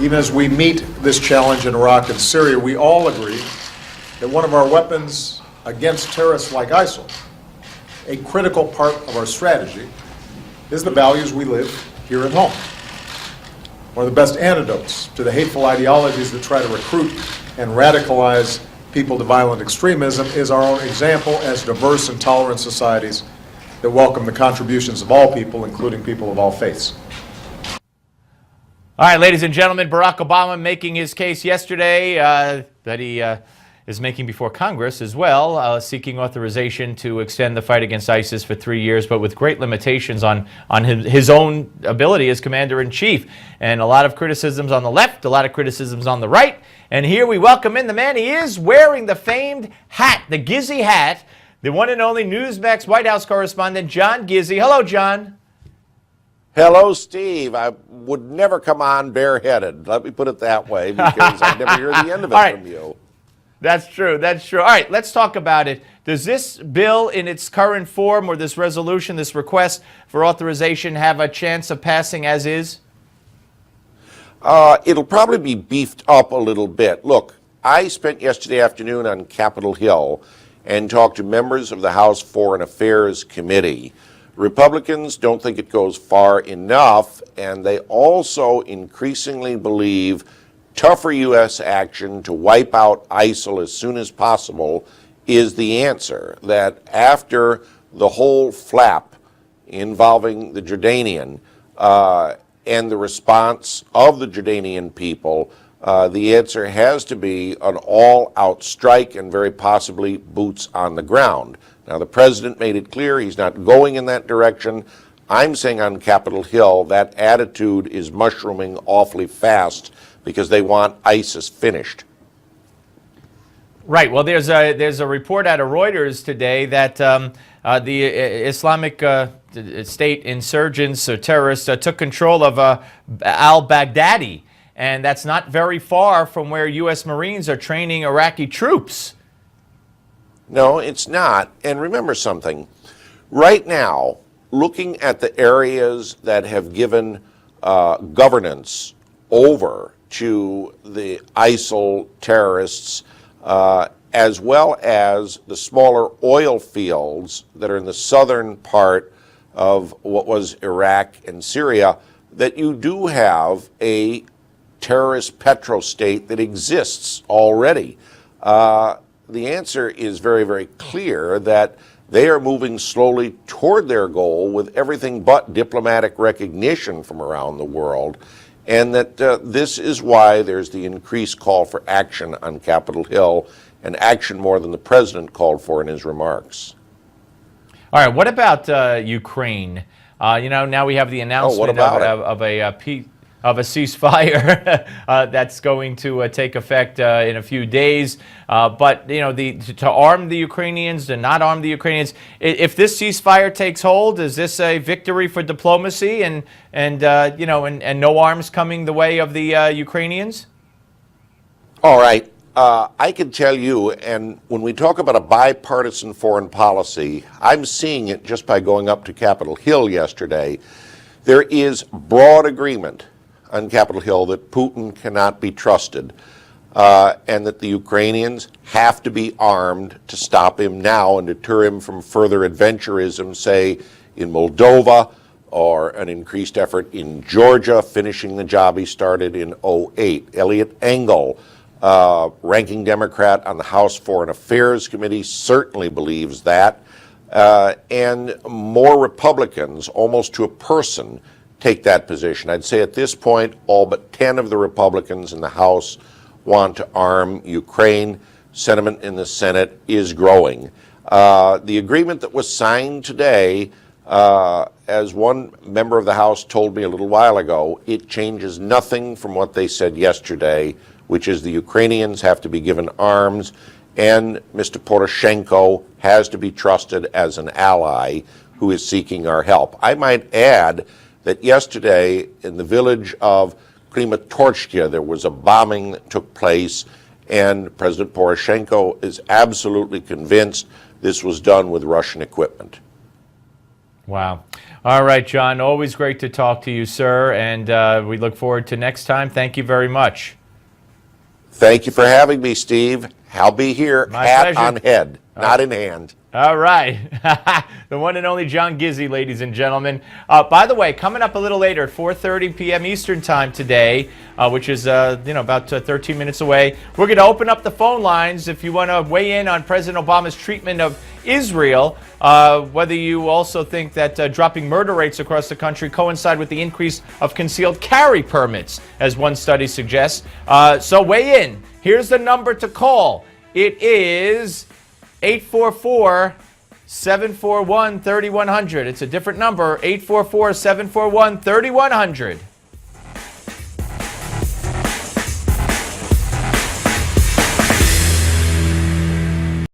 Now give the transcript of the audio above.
Even as we meet this challenge in Iraq and Syria, we all agree that one of our weapons against terrorists like ISIL, a critical part of our strategy, is the values we live here at home. One of the best antidotes to the hateful ideologies that try to recruit and radicalize people to violent extremism is our own example as diverse and tolerant societies that welcome the contributions of all people, including people of all faiths. All right, ladies and gentlemen, Barack Obama making his case yesterday that he is making before Congress as well, seeking authorization to extend the fight against ISIS for 3 years, but with great limitations on his own ability as commander-in-chief. And a lot of criticisms on the left, a lot of criticisms on the right. And here we welcome in the man. He is wearing the famed hat, the Gizzi hat, the one and only Newsmax White House correspondent, John Gizzi. Hello, John. Hello, Steve. I would never come on bareheaded. Let me put it that way, because I never hear the end of it from you. That's true. That's true. All right, let's talk about it. Does this bill in its current form, or this resolution, this request for authorization, have a chance of passing as is? It'll probably be beefed up a little bit. Look, I spent yesterday afternoon on Capitol Hill and talked to members of the House Foreign Affairs Committee. Republicans don't think it goes far enough, and they also increasingly believe tougher U.S. action to wipe out ISIL as soon as possible is the answer. That after the whole flap involving the Jordanian and the response of the Jordanian people, the answer has to be an all-out strike and very possibly boots on the ground. Now, the president made it clear he's not going in that direction. I'm saying on Capitol Hill that attitude is mushrooming awfully fast because they want ISIS finished. Right. Well, there's a report out of Reuters today that the Islamic State insurgents or terrorists took control of al-Baghdadi, and that's not very far from where U.S. Marines are training Iraqi troops. No, it's not. And remember something. Right now, looking at the areas that have given governance over to the ISIL terrorists, as well as the smaller oil fields that are in the southern part of what was Iraq and Syria, that you do have a terrorist petrostate that exists already. The answer is very, very clear that they are moving slowly toward their goal with everything but diplomatic recognition from around the world, and that this is why there's the increased call for action on Capitol Hill, and action more than the president called for in his remarks. All right, what about Ukraine? Now we have the announcement of a ceasefire that's going to take effect in a few days. But to arm the Ukrainians, to not arm the Ukrainians. If this ceasefire takes hold, is this a victory for diplomacy and no arms coming the way of the Ukrainians? All right. I can tell you, and when we talk about a bipartisan foreign policy, I'm seeing it just by going up to Capitol Hill yesterday. There is broad agreement on Capitol Hill that Putin cannot be trusted, and that the Ukrainians have to be armed to stop him now and deter him from further adventurism, say, in Moldova, or an increased effort in Georgia, finishing the job he started in 2008. Eliot Engel, ranking Democrat on the House Foreign Affairs Committee, certainly believes that, and more Republicans, almost to a person, take that position. I'd say at this point, all but 10 of the Republicans in the House want to arm Ukraine. Sentiment in the Senate is growing. The agreement that was signed today, as one member of the House told me a little while ago, it changes nothing from what they said yesterday, which is the Ukrainians have to be given arms, and Mr. Poroshenko has to be trusted as an ally who is seeking our help. I might add that yesterday in the village of Kramatorsk, there was a bombing that took place, and President Poroshenko is absolutely convinced this was done with Russian equipment. Wow. All right, John, always great to talk to you, sir, and we look forward to next time. Thank you very much. Thank you for having me, Steve. I'll be here, My hat pleasure. on head, not in hand. All right. The one and only John Gizzi, ladies and gentlemen. By the way, coming up a little later at 4:30 p.m. Eastern Time today, which is about 13 minutes away, we're going to open up the phone lines if you want to weigh in on President Obama's treatment of Israel, whether you also think that dropping murder rates across the country coincide with the increase of concealed carry permits, as one study suggests. So weigh in. Here's the number to call. It is 844-741-3100. It's a different number, 844-741-3100.